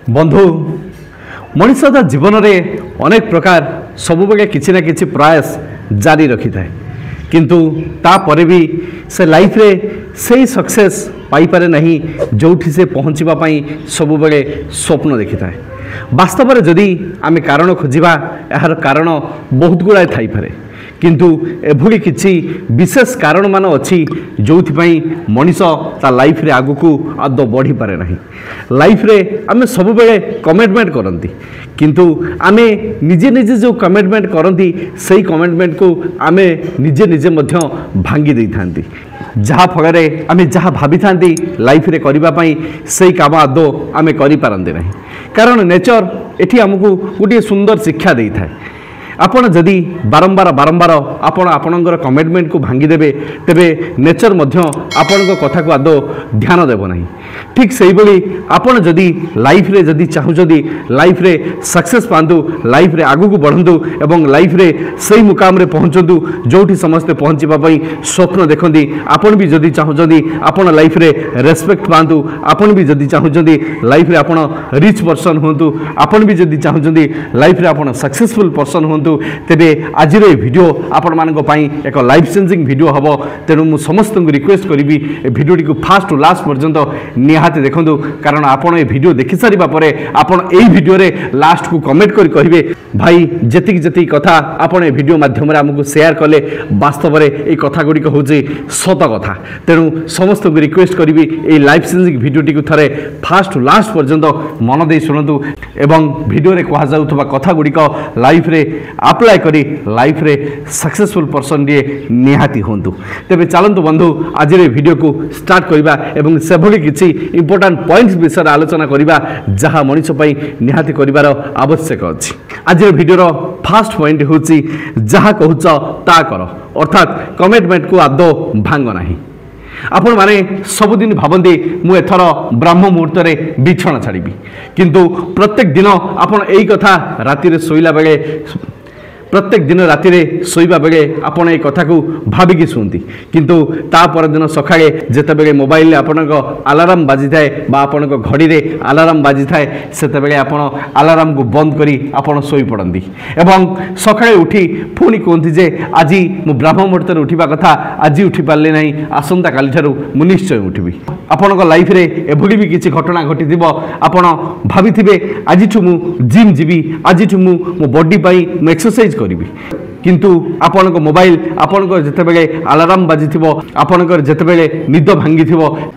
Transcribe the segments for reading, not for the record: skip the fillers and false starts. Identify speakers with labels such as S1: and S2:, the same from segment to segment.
S1: बंधु मनीष जीवन में अनेक प्रकार सबुबले किसी ना किसी प्रयास जारी रखी थाए किंतु तापर भी से लाइफ रे से सक्सेस पाई पारे नहीं जोठी से पहुँचापी सबुबले स्वप्न देखी थाए। वास्तव में जदि आम कारण खोजा यार कारण बहुत गुड़ाए थाई पारे किंतु एभली किसी विशेष कारण मान अच्छी जो मनीष ता लाइफ रे आगु को आदौ बढ़ी पारे नहीं। लाइफ रे आमे सब बेले कमिटमेंट करती किंतु आमे निजे निजे जो कमिटमेंट करती सही कमिटमेंट को आमे निजे निजे मध्य भांगी दे थांती जहाँ फल आमे जहाँ भाभी थांती लाइफ रे करिबा पई सही काम आदौ आमे करि पारंती नहीं। कारण नेचर एठी हमकु गोटे सुंदर शिक्षा दे थाए। आपण जदि बारंबार बारंबार आपणकर कमिटमेंट को भांगीदेवे तेबे नेचर मध्य आपण कथा को आदौ ध्यान देव नहीं। ठीक से ही आपण जदि लाइफ रे जदि चाहूँगी लाइफ रे सक्सेस पातु लाइफ रे आगू को बढ़ु एवं लाइफ रे सही मुकाम रे पहुँचतु जोठी समस्ते पहुँचापी स्वप्न देखती आपण भी जदि चाहूँगी आपण लाइफ रे रेस्पेक्ट पातु आपण भी जदि चाहूँगी लाइफ रे आपण रिच पर्सन हूँ आपण भी जदि चाहूँगी लाइफ रे आपण सक्सेसफुल पर्सन हूँ तेबे आज वीडियो आपण मानक पई एक लाइफ चेंजिंग वीडियो हम तेणु मु समस्त को रिक्वेस्ट करी वीडियोटी को फास्ट टू लास्ट पर्यंत निहाती देखु कारण आपण ए वीडियो देखि सारिबा परे आपण एई वीडियो रे लास्ट को कमेंट करी कहिबे भाई जेतिक जेतिक कथा आपण ए वीडियो माध्यम रे हमकु शेयर कले वास्तव रे ए कथा गुडी को होची सत कथा तेणु समस्त को रिक्वेस्ट करी ए लाइफ चेंजिंग वीडियोटी को थरे फास्ट टू लास्ट पर्यंत मन दे सुनतु एवं वीडियो रे कहा जाउथबा कथा गुडी को लाइफ रे अप्लाई करी लाइफ रे सक्सेसफुल पर्सन डी निहाती हूँ। तेरे चलतु बंधु आज वीडियो को स्टार्ट करवा एवं से भली किसी इंपोर्टाट पॉइंट्स विषय आलोचना करवा जहाँ मनीष निहाती कर आवश्यक अच्छी। आज वीडियोर फास्ट पॉइंट हूँ जहाँ कहूच ता कर अर्थात कमिटमेंट को आदौ भांग नहीं। आपण माने सबुदिन भावती मु एथर ब्रह्म मुहूर्त में बिछण छाड़ी किंतु प्रत्येक दिन आपण यही कथा राति शोला बेले प्रत्येक दिन राति शोवा बेले आपण एक कथा को भाविकी शुणती किंतु ता पर दिन सकाळे जेतेबेले मोबाइल आपण अलार्म बाजी थाए बा आपण घड़ी रे अलार्म बाजी थाए सेतेबेले आपण अलार्म को बंद करी आपण सोई पड़ती एवं सकाळे उठी पुणी कहती जे आज मु ब्रह्म मुहूर्त उठा कथा आज उठी पारे ना आसंता काली ठारू मु निश्चय उठिबी। आपण लाइफ रे एभली भी किसी घटना घटी आपण भाभी आज मु जिम जीवी आज मु मो बॉडी पाई मु एक्सरसाइज करी किंतु आपण मोबाइल आपण जितेबले अलार्म बाजी आपण जितेबले निद भांगी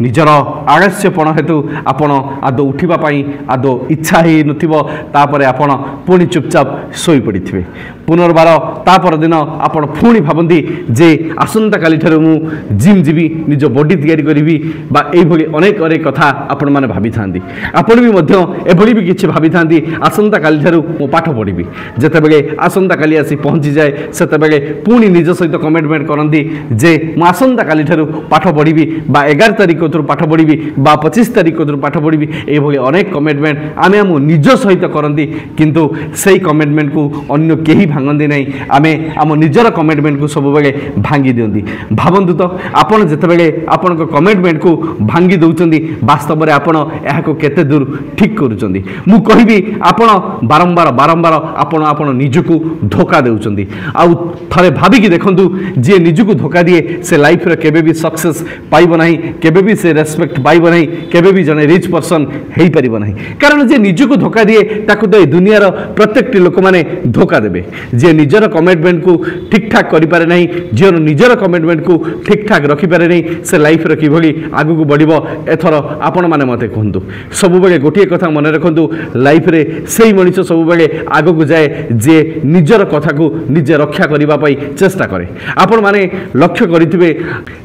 S1: निजर आलस्यपण हेतु आपण आदौ उठापी आदौ इच्छा ही नपर आपण पुणी चुपचाप शोई पड़ी थे पुनर्बार तापर दिन आपण पुणी भावती जे आसंता काली ठारू मु जिम जीवी निज बॉडी तैयारी करी बा एभली अनेक अनेक कथा आपण माने भाभी थांती आपण भी मध्य एभली भी किछि भाभी थांती आसंता काली ठारू मु पाठ पढ़ी जेतेबेले आसंता काली आसी पहुँची जाए सेतेबेले पुणी निज सहित कमिटमेंट करती जे मु आसंता काली ठारू पाठ पढ़ी बा 11 तारिख पाठ पढ़ी बा 25 तारिख पाठ पढ़ी एभली अनेक कमिटमेंट आमे आम निज सहित करती किंतु सही कमिटमेंट को अन्य केही भांगती नहीं आमे आम निजर कमिटमेंट को सब बेले भांगी दियंती। भावन्तु तो आपण जेतेबेले आपण कमिटमेंट को भांगी दउचंदी वास्तव में आपण एहाको केते दूर ठीक करूचंदी मु कहिबी आपण बारंबार बारंबार आपण आपण निजको धोखा देउचंदी आउ थरे भाबिकी देखंतु जे निजको धोखा दिए से लाइफ रे केबे भी सक्सेस पाइबो नाही केबे भी से रेस्पेक्ट पाइबो नाही केबे भी जने रिच पर्सन हेई परिबो नाही कारण जे निजको धोखा दिए ताकू तो दुनियार प्रत्येक लोक माने धोखा देबे जे निजर कमिटमेंट को ठीक ठाक करि पारे नाही जे निजर कमिटमेंट को ठीक ठाक रखि पारे नाही से लाइफ रे किभली आगु को बढ़िबो एथर आपण माने मते कहंतु सब बेले गोटे कथा मन रखंतु लाइफ रे सेही मनीष सब बेले आगु को जाए जे निजर कथा को निजे रक्षा करिबा पई चेष्टा करे। आपण माने लक्ष्य करिथिबे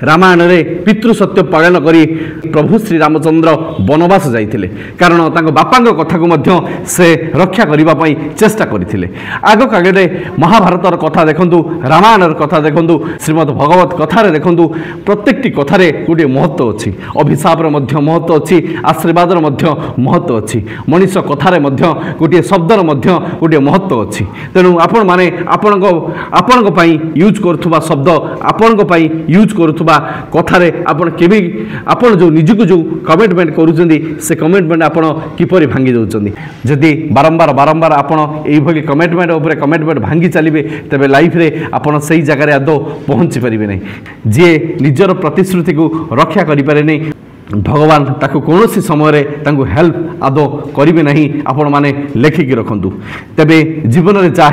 S1: रामायण रे पितृ सत्य पालन करी प्रभु श्री रामचंद्र वनवास जाइथिले कारण तांको बापांको कथा को मध्य से रक्षा करिबा पई चेष्टा करिथिले। आगो कागरे महाभारतर कथा देखु रामायण कथा देखु श्रीमद् भगवत कथार देखु प्रत्येकटी कथार गोटे महत्व अच्छी अभिशाप महत्व अच्छी आशीर्वाद महत्व अच्छी मनीष कथार गोटे शब्दर गोटे महत्व अच्छी तेणु आपण माने आपण यूज करुवा शब्द आपण यूज करुवा कथार आपण केबी आपण जो निजको जो कमिटमेंट करूचंदी से कमिटमेंट आपण किपरि भांगी दउचंदी जदि बारंबार बारंबार आपण एई भली कमिटमेंट ऊपर कमिटमेंट भांगी चलिबे तबे लाइफ रे आपण सही जगह रे आदो पहुंची परिबे नै जे निजर प्रतिश्रुति को रक्षा करि पारे नै भगवान ताकू कौन समय हेल्प आदो करेंगे ना आपण मैंने लेखिकी रखु तेबे जीवन में जहाँ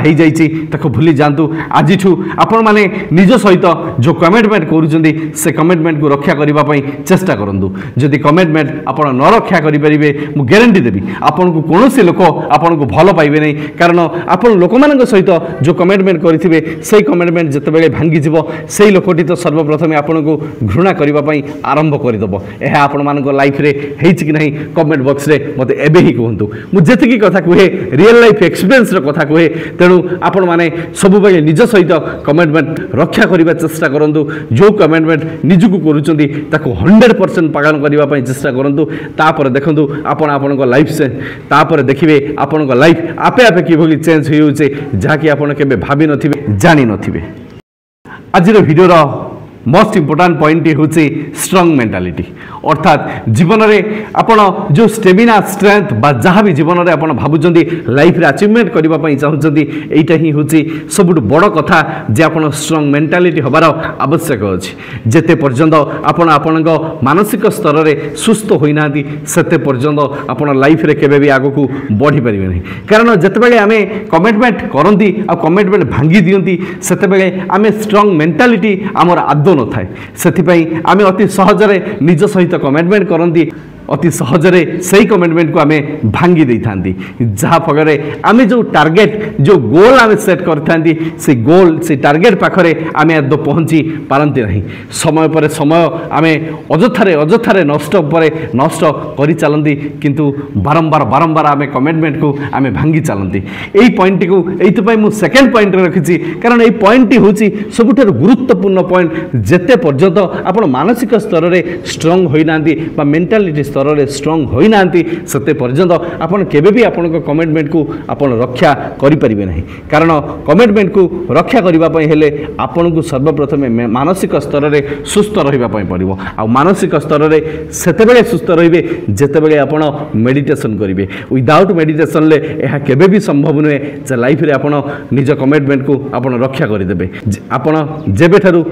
S1: हो भूली जातु आज आपण मैंने निज सहित जो कमिटमेंट कर कमिटमेंट को रक्षा करने चेष्टा करूँ जदि कमिटमेंट आप न रक्षा करेंगे मुझे ग्यारंटी देवी आपन को कौन लोक आपन को भल पाइबे नहीं कारण आप लोक मान सहित जो कमिटमेंट करेंगे से कमिटमेंट जिते भांगीज से लोकटी तो सर्वप्रथम आपन को घृणा करने आरंभ करदेव यह आपण मानक लाइफ रे हेछि कि नहीं कमेंट बॉक्स रे मते एबे ही कहंतु मु जेतिकी कथा कहे रियल लाइफ एक्सपीरियंस रो कथा कहे तेणु आपण माने सब बेले निज सहित कमिटमेंट रक्षा करिबा चेष्टा करंतु जो कमिटमेंट निजको करूचंदी ताको 100% पालन करिबा पई चेष्टा करंतु तापर देखंतु आपण आपनक लाइफ से तापर देखिबे आपनक लाइफ आपे आपे कि भली चेंज होई होचे जहा कि आपण केबे भाबी नथिबे जानि नथिबे आजिर वीडियो रो मोस्ट इंपोर्टाट पॉइंट हूँ स्ट्रंग मेंटालिटी अर्थात जीवन में आपण जो स्टेमिना स्ट्रेंथ बा जहाँ भी जीवन में आप भावुं लाइफ रे अचीवमेंट करने चाहते यहाँ ही हूँ सब बड़ कथा जे आप स्ट्रंग मेंटालिटी हबार आवश्यक अच्छी जिते पर्यंत आपण मानसिक स्तर में सुस्थ होना सेते पर्यंत आप लाइफ रे केबे भी आग को बढ़ी पारे नहीं कारण जितेबाला आम कमिटमेंट करती आ कमिटमेंट भांगी दिखती से आम स्ट्रंग मेंटालिटी आमर आदो न थाए से आम अति सहजरे निज सहित कमिटमेंट करती अति सहजरे सही कमिटमेंट को आम भांगी दे था जहाँफल आम जो टार्गेट जो गोल आम सेट करते से गोल से टार्गेट पाखरे आम आदौ पहुँची पारती नहीं समय पर समय आम अजथारे नष्ट पर नष्ट कर चलती किंतु बारंबार बारंबार आम कमिटमेंट को आम भांगी चलती यही पॉइंट को ये मुझे सेकेंड पॉइंट रखी कारण ये पॉइंट हूँ सबुठ गुरुत्वपूर्ण पॉइंट जिते पर्यंत आप मानसिक स्तर में स्ट्रंग होना मेंटालिटी स्तर में स्ट्रंग होना से पर्यंत आपन केबे भी आपन कमिटमेंट को आपन रक्षा करें नहीं कारण कमिटमेंट को रक्षा करने हेले आपन को सर्वप्रथम मानसिक स्तर में सुस्थ रही पड़ो आ मानसिक स्तर में सेतेबेले सुस्थ रे जितेबेले आपन मेडिटेशन करेंगे विदाउट मेडिटेशन ले यह केबे भी संभव नुहे जे लाइफ रे आपन निज कमिटमेंट को आपन रक्षा करदे आपन जेबे ठारू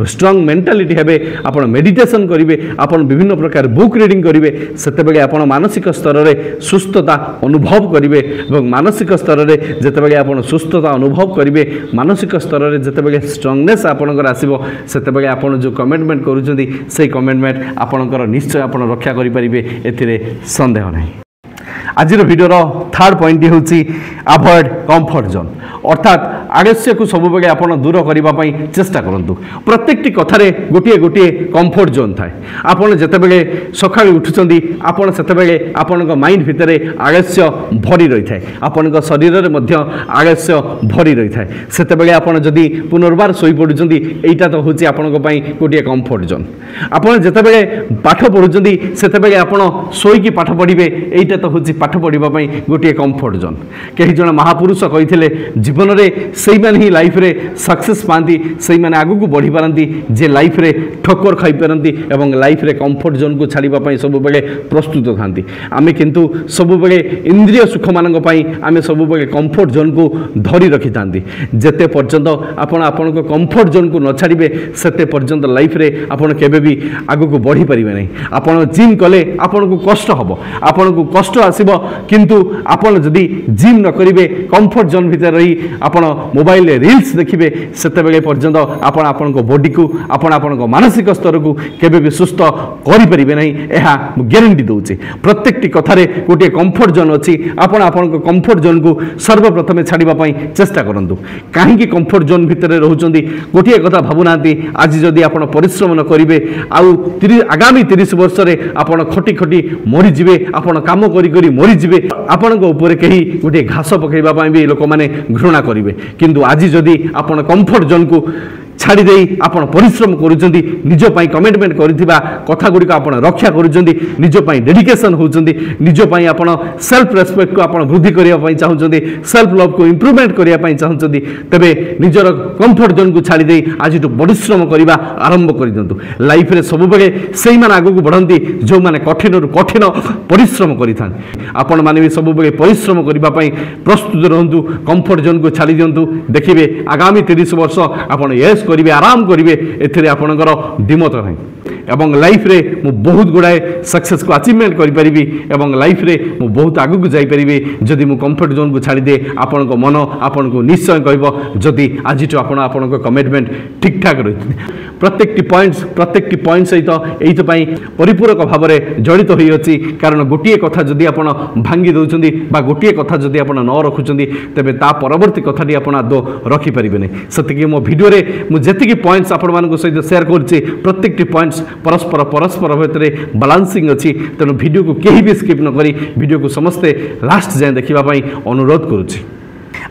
S1: स्ट्रंग मेंटालिटी हेबे आपन मेडिटेशन करेंगे आपन विभिन्न प्रकार बुक रीडिंग करेंगे सेतेबेले आपन मानसिक स्तर में सुस्थता अनुभव करेंगे और मानसिक स्तर में जितेबाला आपन सुस्थता अनुभव करेंगे मानसिक स्तर में जितेबाला स्ट्रंगनेस आपनकर आसीबो सेतेबाला आपन जो कमिटमेंट करूचंदी से कमिटमेंट आपनकर निश्चय आपन रक्षा करि परिबे एथिरे संदेह नहीं। आज वीडियोर थर्ड पॉइंट हूँ अवॉइड कंफर्ट जोन अर्थात आलस्य को सब बेले आप दूर करने चेष्टा करूँ प्रत्येक कथार गोटे गोटे कंफर्ट जोन थाए आपड़ जितेबले सका उठुंट आपड़ से आपण माइंड भितर आलस्य भरी रही है आपण शरीर में आलस्य भरी रही है से आपड़ जदि पुनर्बार शोई पड़ुं यहीटा तो हूँ आपण गोटे कंफर्ट जोन आपड़ जितेबले पाठ पढ़ुं से आपड़ शोईकी पाठ पढ़े यहीटा तो हूँ पाठ पढ़ापी गोटे कंफर्ट जोन कई जन महापुरुष कही जीवन में से ही लाइफ रे सक्सेस पाती से आग को बढ़ी पारती जे लाइफ रे ठोकर खाई पारती और लाइफ रे कंफर्ट जोन को छाड़ापी सब बेले प्रस्तुत था आम किंतु सब बेले इंद्रिय सुख मान आम सब बेले कंफर्ट जोन को धरी रखी था जिते पर्यंत आपण कंफर्ट जोन को न छाड़े से पर्यंत लाइफ रे आपण केबे भी आग को बढ़ी पारे नहीं आपण जिम कले आपण को कष्ट हम आपण को कष्ट आसीबो किंतु आपण जदि जिम न करिवे कंफर्ट जोन भीतर रही आपण मोबाइल रील्स देखिए सेतेबेले पर्यंत आपण आपण बॉडी को आपण आपण मानसिक स्तर को केबे भी सुस्थ करि परिबे नहीं एहा ग्यारंटी दउची प्रत्येकटी कथारे गोटे कंफर्ट जोन अछि आपण आपण कंफर्ट जोन को सर्वप्रथम छाड़िबा पई चेष्टा करंतु काहे कि कंफर्ट जोन भीतर रहउचंदी गोटे कथा भाबुनांती आज जदि आपण परिश्रम न करिवे आउ आगामी 30 वर्ष रे आपण खटी खटी मरि जिवे आपण काम करी करी मरी जीवे आपण ऊपर कहीं गोटे घास पकड़ा भी लोक मैंने घृणा करेंगे किंतु आज जदि आपण कंफर्ट जोन को छाड़ी दे आपण परिश्रम करूचंदी निज पई कमिटमेंट करथिबा कथा गुडी को आपण रक्षा करूचंदी निज पई डेडिकेशन होचंदी निज पई आपण सेल्फ रेस्पेक्ट को आपण वृद्धि करिया पई चाहुचंदी सेल्फ लव को इंप्रूवमेंट करिया पई चाहुचंदी तबे निजर कंफर्ट जोन को छाड़ी दे आज तो परिश्रम करिबा आरंभ करि दंतु लाइफ रे सब बेले सेही मान आगु को बढ़ंती जो माने कठिन रु कठिन परिश्रम करिथान आपण माने भी सब बेले परिश्रम करिबा पई प्रस्तुत रहंतु कंफर्ट जोन को छाड़ी दियंतु देखिबे आगामी 30 वर्ष आपण यस करिवे आराम करिवे एथिरे आपणकर दिमत नाही एवं लाइफ रे मु बहुत गुड़ाए सक्सेस को अचीवमेंट करि परिबी एवं लाइफ रे मु बहुत आगु को जाई परिबी जदि मु कंफर्ट जोन को छाड़ी दे आपन को मन आपन को निश्चय कहबो जदि आज तो आपन को कमिटमेंट ठीक ठाक रही प्रत्येक पॉइंट सहित एइथ पई परिपूरक भाव में जड़ित होई अछि कारण गोटिए कथा जदि आपन भांगी दउचंदी बा गोटिए कथा जदि आपन न रखुचंदी तबे ता परवर्ती कथाटी आपन आदो रखि परिबे नै सतिके मो वीडियो रे मु जेतिकी पॉइंट्स आपन मान को सहित शेयर करछि प्रत्येक पॉइंट्स परस्पर भितर बालांसिंग अच्छी तेणु वीडियो को कहीं भी स्किप न करी वीडियो को समस्ते लास्ट जाए देखा अनुरोध करुच्ची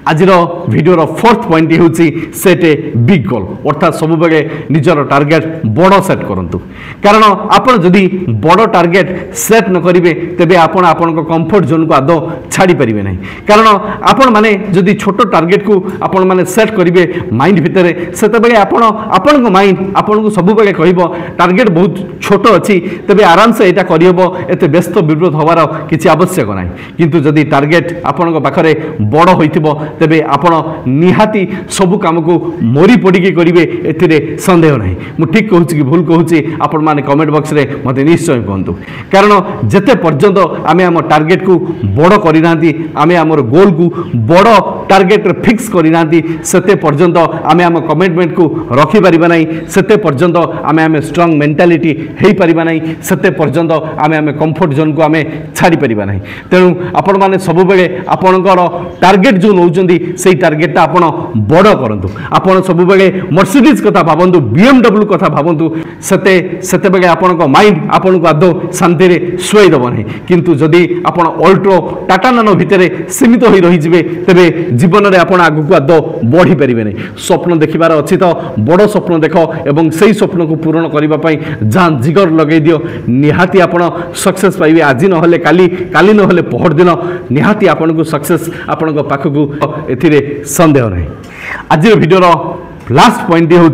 S1: आज वीडियोर फोर्थ पॉइंट हूँ सेट ए बिग गोल अर्थात सब बेले निजर टार्गेट बड़ सेट करूँ कारण आपड़ जदि बड़ टार्गेट सेट न करेंगे तेबे आपण आपण कंफर्ट जोन को आदौ छाड़ी पारे ना कारण आपण मैंने जदि छोट टार्गेट को आपण मैंने सेट करेंगे माइंड भितर से आपण माइंड आपन को सब बेले कह टार्गेट बहुत छोट अच्छी तेबे आराम से यहाँ करहब एत व्यस्त विब्रत हबार किसी आवश्यक ना किंतु जदि टार्गेट आपण पाखे बड़ हो तेबे आपण निहाती सब काम को मोरी पड़ी करेंगे एथिरे संदेह नहीं मु ठीक कहूँ कि भूल कहूँ आपण माने कमेंट बॉक्स रे मते निश्चय कहतु कारण जेते पर्यंत आमे आम टार्गेट को बड़ करना आमे आमर गोल को बड़ टार्गेट रे फिक्स करना सेते पर्यंत आमे आम कमिटमेंट को रखि परिबा नाही सेते पर्यंत आमे आमे स्ट्रांग मेंटालिटी हेई परिबा नाही सेते पर्यंत आमे आमे कंफर्ट जोन को आमे छाड़ी परिबा नाही तेणु आपण माने सब बेले आपणकर टार्गेट जो नौचंदी सेही टार्गेट आपण बड़ करंतु आपण सब बेले मर्सिडीज कथा भाबंतु BMW कथा भाबंतु सेते बेले आपणक माइंड आपन को आदौ शांति रे सोई दब नाही किंतु जदि आपण अल्ट्रो टाटा नानो भितरे सीमित होई रही जिवे तबे जीवन रे आपण आगु को आदौ बढ़ी परिबे नै स्वप्न देखिबार अछि तो बड़ स्वप्न देखो एवं सेही स्वप्न को पूर्ण करिबा पई जान जिगर लगै दियो निहाती आपण सक्सेस पाइबे आज न होले काली न होले पहर दिन निहाती आपण को सक्सेस आपण को पाख को एथिरे संदेह नहीं आज वीडियो लास्ट पॉइंट हूँ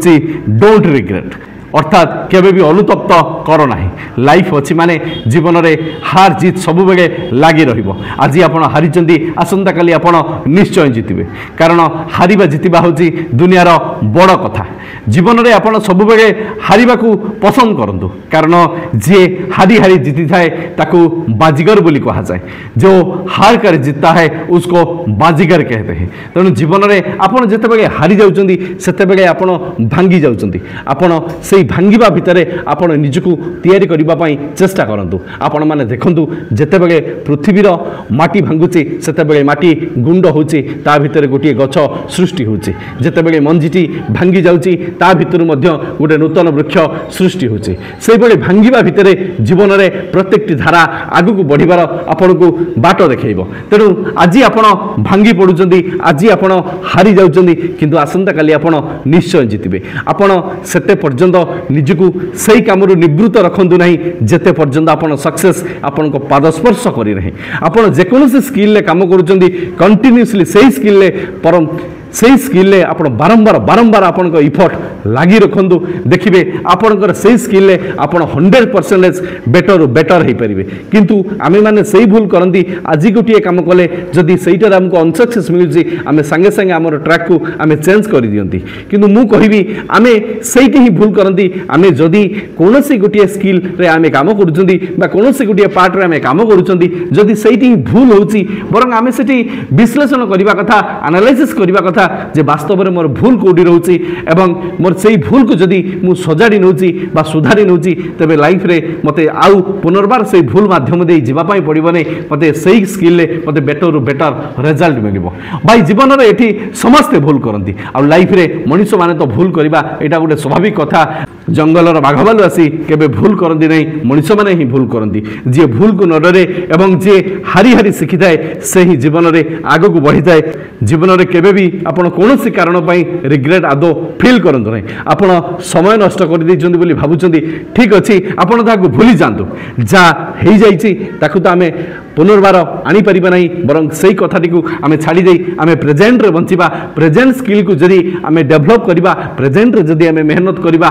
S1: डोंट रिग्रेट अर्थात केबे भी अनुतप्त कर ना लाइफ अच्छी माने जीवन रे हार जीत सब बेले लगी रहिबो आज आपण हारिचंदी आसंता काली आपण निश्चय जीतिबे कारण हारिबा जीतिबा होची दुनियार बड़ कथा जीवन रे आपण सब बेले हारिबा को पसंद करंतु कारण जे हारी हारी जीति थाए ताकू बाजीगर बोली कहा जाए जो हार कर जीतता है उसको बाजीगर कहते हैं तेणु जीवन रे आपण जेते बेले हारी जाउचंदी सेते बेले आपण भांगी जाउचंदी आपण से भांगिबा भितरे आपण निजको तैयारी करिबा पई चेष्टा करंतु आपण माने देखंतु जेते बेले पृथ्वीर माटी भांगुची सेते बेले माटी गुंड होची ता भितरे गोटे गछ सृष्टि होची जेते बेले मंजिटी भांगी जाउची ता भितर मध्य गोटे नूतन वृक्ष सृष्टि होची सेही बेले भांगिबा भितरे जीवन रे प्रत्येकटी धारा आगु को बढ़िबार आपण को बाट देखैबो तेणु आज आपण भांगी पडुचंदी आज आपण हारी जाउचंदी किंतु आसंता काली आपण निश्चय जीतिबे आपण सेते पर्यंत निजको सही काम निवृत्त रखु ना जिते पर्यंत आपन सक्सेस आपन को पादस्पर्श करी रहे आपन जेकोसी स्किल काम करुँच कंटिन्यूसली सही स्किल परम सही स्किल आपण बारंबार आपण को इफर्ट लगी रखु देखिए आपणकर सही स्किल आपण 100% बेटर हो पारे किंतु आमे माने सही भूल करती आज गोटे काम कले जदि सहीटार आमको अनसक्सेस मिलूँ आम सांगे सांगे आम ट्रैक को आम चेंज कर दियंती किंतु मु कहबी आमे सहीटी ही भूल करती आमे जदि कौन गोटे स्किल रे आमे काम करूँ कौन गोटे पार्ट रे आमे काम करूँ जदि सहीटी ही भूल होची बरं आमे सेठी विश्लेषण करबा कथा एनालाइसिस करबा कथा जे वास्तव में मोर भूल कौटी रोची एवं मोर से भूल को जदि मु सजाड़ी नौची बा सुधारी नौची तेबे लाइफ रे मते आउ पुनर्बार से भूल माध्यम दे जीवा पाई पड़िबो नै मते सही स्किल ले मते बेटर बेटर रिजल्ट मिलिबो भाई जीवन रे एठी समस्त भूल करंती आ लाइफ रे मनुष्य माने तो भूल करबा एटा गोटे स्वाभाविक कथा जंगलर बाघभालु आसी केबे भूल करंती नै मनुष्य माने ही भूल करंती जे भूल को न डरे एवं जे हारी हारी शिखि थाए से ही जीवन रे आगो को बढ़ी थाए जीवन रे केबे भी ଆପଣ କୌଣସି କାରଣ ପାଇଁ ରିଗ୍ରେଟ୍ ଆଦୌ ଫିଲ୍ କରନ୍ତୁ ନାହିଁ। ଆପଣ ସମୟ ନଷ୍ଟ କରିଦେଇଛନ୍ତି ବୋଲି ଭାବୁଛନ୍ତି, ଠିକ୍ ଅଛି, ଆପଣ ତାହାକୁ ଭୁଲି ଯାଆନ୍ତୁ। ଯାହା ହେଇଯାଇଛି ତାକୁ ତ ଆମେ ପୁନର୍ବାର ଆଣିପାରିବା ନାହିଁ, ବରଂ ସେଇ କଥାଟିକୁ ଆମେ ଛାଡ଼ିଦେଇ ଆମେ ପ୍ରେଜେଣ୍ଟରେ ବଞ୍ଚିବା। ପ୍ରେଜେଣ୍ଟ ସ୍କିଲ୍କୁ ଯଦି ଆମେ ଡେଭଲପ୍ କରିବା, ପ୍ରେଜେଣ୍ଟରେ ଯଦି ଆମେ ମେହନତ କରିବା,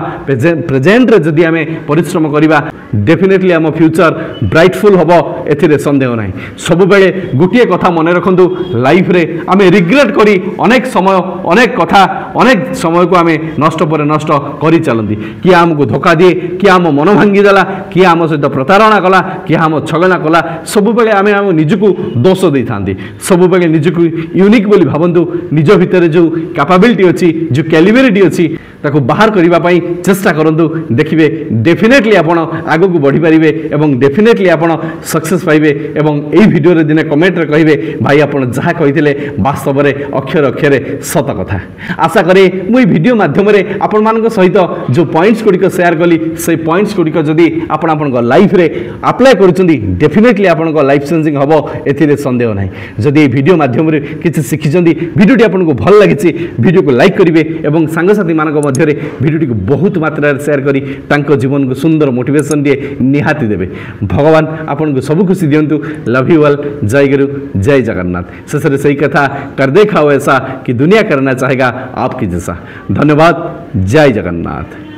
S1: ପ୍ରେଜେଣ୍ଟରେ ଯଦି ଆମେ ପରିଶ୍ରମ କରିବା, ଡେଫିନେଟଲି ଆମ ଫ୍ୟୁଚର ବ୍ରାଇଟଫୁଲ୍ ହେବ, ଏଥିରେ ସନ୍ଦେହ ନାହିଁ। ସବୁବେଳେ ଗୋଟିଏ କଥା ମନେ ରଖନ୍ତୁ, ଲାଇଫରେ ଆମେ ରିଗ୍ରେଟ୍ କରି ଅନେକ ସମୟ, ଅନେକ କଥା, ଅନେକ ସମୟକୁ ଆମେ ନଷ୍ଟ ପରେ ନଷ୍ଟ କରିଚାଲନ୍ତି। କିଏ ଆମକୁ ଧୋକା ଦିଏ, କିଏ ଆମ ମନ ଭାଙ୍ଗିଦେଲା, କିଏ ଆମ ସହିତ ପ୍ରତାରଣା କଲା, କିଏ ଆମ ଛଳନା କଲା, ସବୁବେଳେ ଆମେ ଆମ ନିଜକୁ ଦୋଷ ଦେଇଥାନ୍ତି। ସବୁବେଳେ ନିଜକୁ ୟୁନିକ୍ ବୋଲି ଭାବନ୍ତୁ। ନିଜ ଭିତରେ ଯେଉଁ କ୍ୟାପାବିଲିଟି ଅଛି, ଯେଉଁ କ୍ୟାଲିବରିଟି ଅଛି, ତାକୁ ବାହାର କରିବା ପାଇଁ ଚେଷ୍ଟା କରନ୍ତୁ। ଦେଖିବେ ଡେଫିନେଟଲି ଆପଣ ଆଗକୁ ବଢ଼ିପାରିବେ ଏବଂ ଡେଫିନେଟଲି ଆପଣ ସକ୍ସେସ୍ ପାଇବେ। ଏବଂ এই ভিডিওরে দিনে কমেন্টরে কহবে ভাই আপনার যা কইলে বাস্তবরে অক্ষর অক্ষরে সত কথা। আশা করে মু এই ভিডিও মাধ্যমে আপনার সহিত যে পয়েন্টস গুড়িক সেয়ার কলি সেই পয়েন্টস গুড়িক যদি আপনার লাইফে আপ্লাই করছেন ডেফিনেটলি আপনার লাইফ চেঞ্জিং হব, এতে সন্দেহ নাই। যদি এই ভিডিও মাধ্যমে কিছু শিখিছেন, ভিডিওটি আপনার ভাল লাগিছে, ভিডিওকে লাইক করবে এবং সাংসাথী মান মধ্যে ভিডিওটি বহুত মাত্রায় সেয়ার করে তাঙ্ক জীবনকে সুন্দর মোটিভেশন দিয়ে নিহাতি দেবে। ভগবান আপনার সবু খুশি দিয়ন্তু। Love you all. जय गुरु, जय जगन्नाथ। शेषे सही कथा कर देखाओ ऐसा कि दुनिया करना चाहेगा आपकी जैसा। धन्यवाद। जय जगन्नाथ।